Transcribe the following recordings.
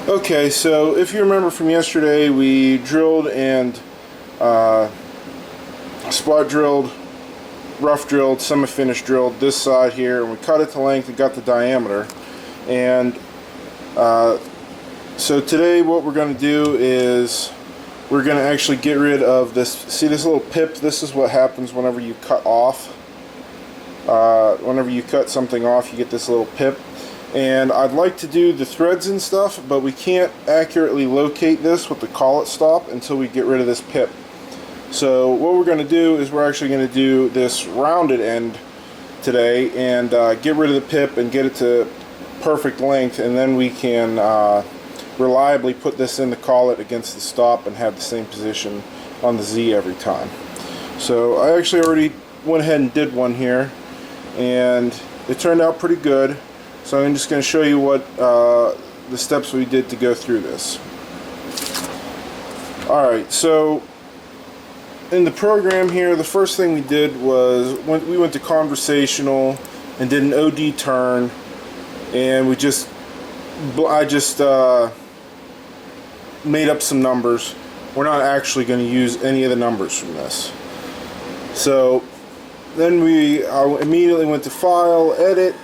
Okay, so if you remember from yesterday, we drilled and spot drilled, rough drilled, semi-finished drilled this side here, and we cut it to length and got the diameter. And so today what we're going to do is we're going to actually get rid of this. See this little pip? This is what happens whenever you cut off. Whenever you cut something off, you get this little pip. And I'd like to do the threads and stuff, but we can't accurately locate this with the collet stop until we get rid of this pip. So what we're going to do is we're actually going to do this rounded end today and get rid of the pip and get it to perfect length, and then we can reliably put this in the collet against the stop and have the same position on the Z every time. So I actually already went ahead and did one here, and it turned out pretty good. So I'm just going to show you what the steps we did to go through this. Alright, so in the program here, the first thing we did was we went to conversational and did an OD turn, and I just made up some numbers. We're not actually going to use any of the numbers from this. So then I immediately went to File, Edit.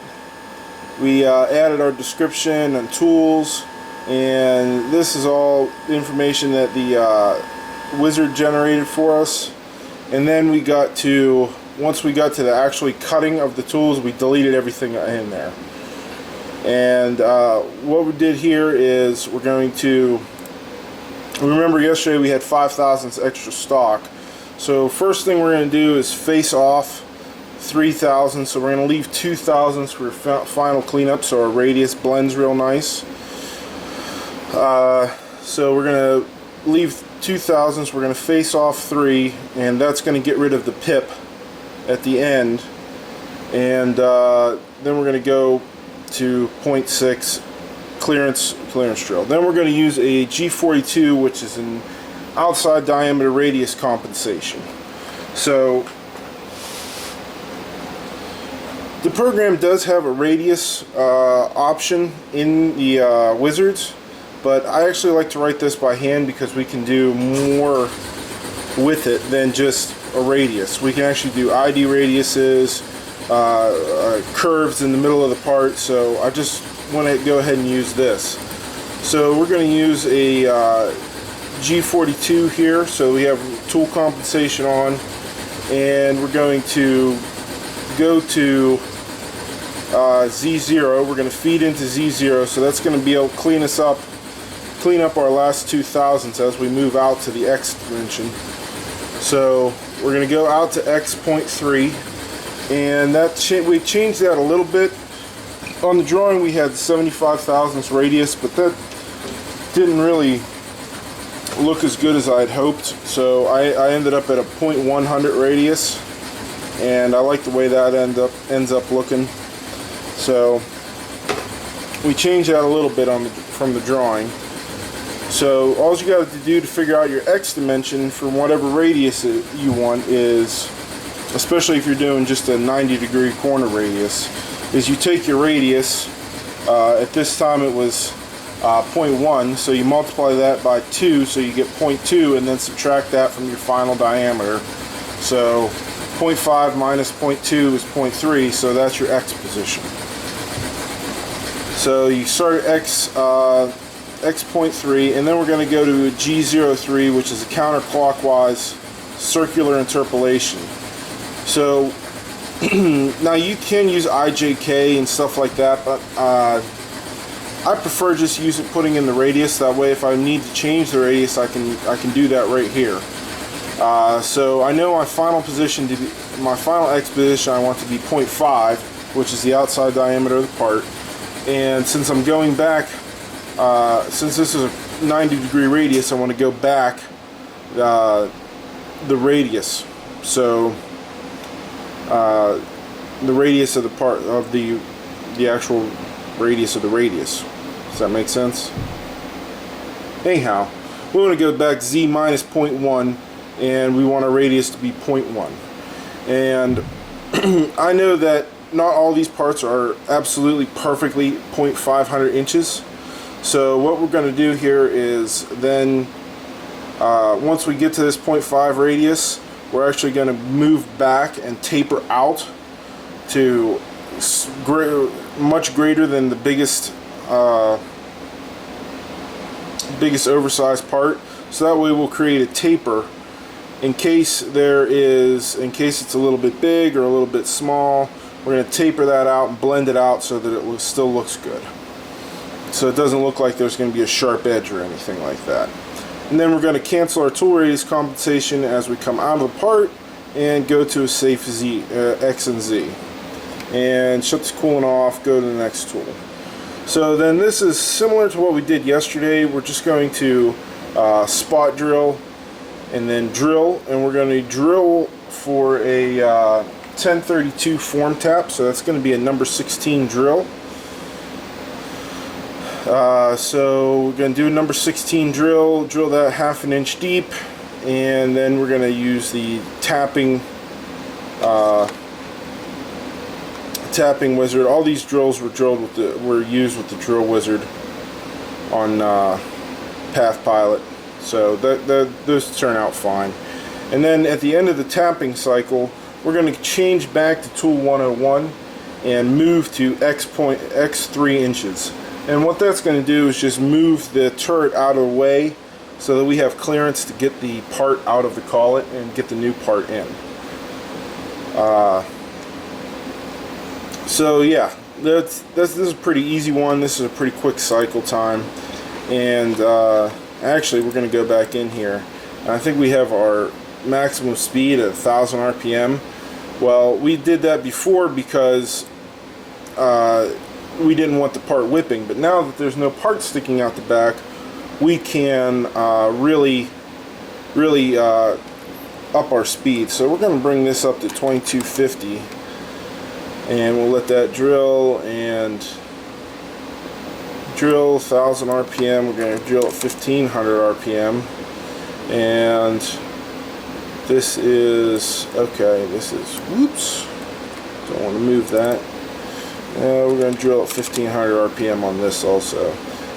We added our description and tools, and this is all information that the wizard generated for us. And then once we got to the actually cutting of the tools, we deleted everything in there. And what we did here is we're going to, remember yesterday we had 5 thousandths extra stock. So first thing we're going to do is face off 3 thousandths, so we're going to leave 2 thousandths for final cleanup so our radius blends real nice. So we're going to leave 2 thousandths, we're going to face off 3, and that's going to get rid of the pip at the end. And then we're going to go to 0.6 clearance drill. Then we're going to use a G42, which is an outside diameter radius compensation. So the program does have a radius option in the Wizards, but I actually like to write this by hand because we can do more with it than just a radius. We can actually do ID radiuses, curves in the middle of the part, so I just want to go ahead and use this. So we're going to use a G42 here, so we have tool compensation on, and we're going to go to Z0. We're going to feed into Z0, so that's going to be able to clean up our last 2 thousandths as we move out to the X dimension. So we're going to go out to X.3, and we changed that a little bit. On the drawing we had 75 thousandths radius, but that didn't really look as good as I had hoped, so I ended up at a 0.100 radius, and I like the way that ends up looking. So we changed that a little bit from the drawing. So all you got to do to figure out your X dimension for whatever radius you want is, especially if you're doing just a 90-degree corner radius, is you take your radius, at this time it was 0.1, so you multiply that by 2, so you get 0.2, and then subtract that from your final diameter. So 0.5 minus 0.2 is 0.3, so that's your X position. So you start at X.3, and then we're going to go to G03, which is a counterclockwise circular interpolation. So now you can use IJK and stuff like that, but I prefer just putting in the radius. That way, if I need to change the radius, I can do that right here. So I know my final position my final X position I want to be 0.5, which is the outside diameter of the part. And since I'm going back, since this is a 90-degree radius, I want to go back the radius. So the radius of the part of the actual radius of the radius. Does that make sense? Anyhow, we want to go back Z minus 0.1, and we want our radius to be 0.1. And I know that not all these parts are absolutely perfectly 0.500 inches. So what we're going to do here is then once we get to this 0.5 radius, we're actually going to move back and taper out to much greater than the biggest oversized part. So that way we'll create a taper in case it's a little bit big or a little bit small. We're going to taper that out and blend it out so that it still looks good. So it doesn't look like there's going to be a sharp edge or anything like that. And then we're going to cancel our tool radius compensation as we come out of the part and go to a safe X and Z. And shut this cooling off, go to the next tool. So then this is similar to what we did yesterday. We're just going to spot drill and then drill, and we're going to drill for a 1032 form tap, so that's going to be a number 16 drill. So we're going to do a number 16 drill that 1/2 inch deep, and then we're going to use the tapping wizard. All these drills were used with the drill wizard on Path Pilot, so those turn out fine. And then at the end of the tapping cycle, we're going to change back to tool 101 and move to X 3 inches. And what that's going to do is just move the turret out of the way so that we have clearance to get the part out of the collet and get the new part in. So yeah, this is a pretty easy one. This is a pretty quick cycle time. And actually we're going to go back in here. And I think we have our maximum speed at 1000 RPM. Well, we did that before because we didn't want the part whipping, but now that there's no part sticking out the back, we can really up our speed. So we're going to bring this up to 2250, and we'll let that drill and drill 1000 RPM. We're going to drill at 1500 RPM, and this is okay. This is, whoops, don't want to move that. We're going to drill at 1500 RPM on this also,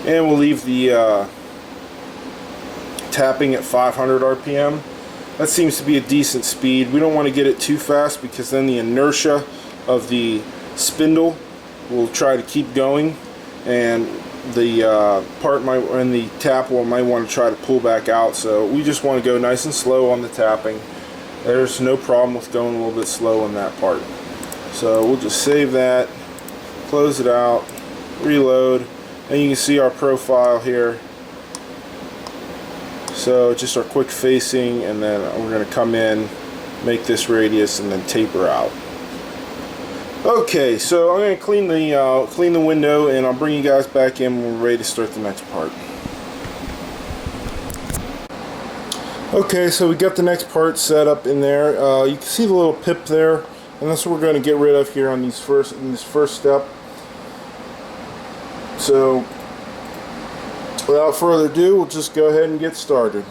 and we'll leave the tapping at 500 RPM. That seems to be a decent speed. We don't want to get it too fast because then the inertia of the spindle will try to keep going, and the part and the tap might want to try to pull back out. So we just want to go nice and slow on the tapping. There's no problem with going a little bit slow on that part. So we'll just save that, close it out, reload, and you can see our profile here. So just our quick facing, and then we're going to come in, make this radius, and then taper out. Okay, so I'm going to clean the window, and I'll bring you guys back in when we're ready to start the next part. Okay, so we got the next part set up in there. You can see the little pip there, and that's what we're going to get rid of here on this first step. So without further ado, we'll just go ahead and get started.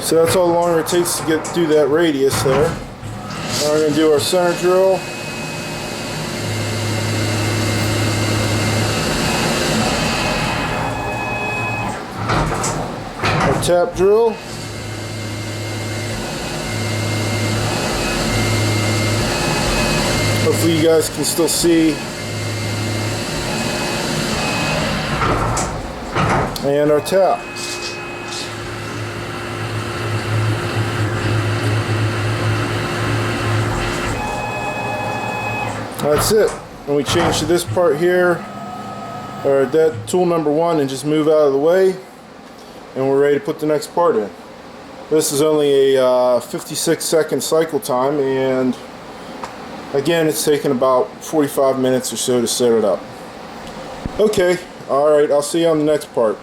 So that's how long it takes to get through that radius there. Now we're going to do our center drill. Our tap drill. Hopefully you guys can still see. And our tap. That's it. And we change to this part here, or that tool number 1, and just move out of the way, and we're ready to put the next part in. This is only a 56-second cycle time, and again, it's taken about 45 minutes or so to set it up. Okay, alright, I'll see you on the next part.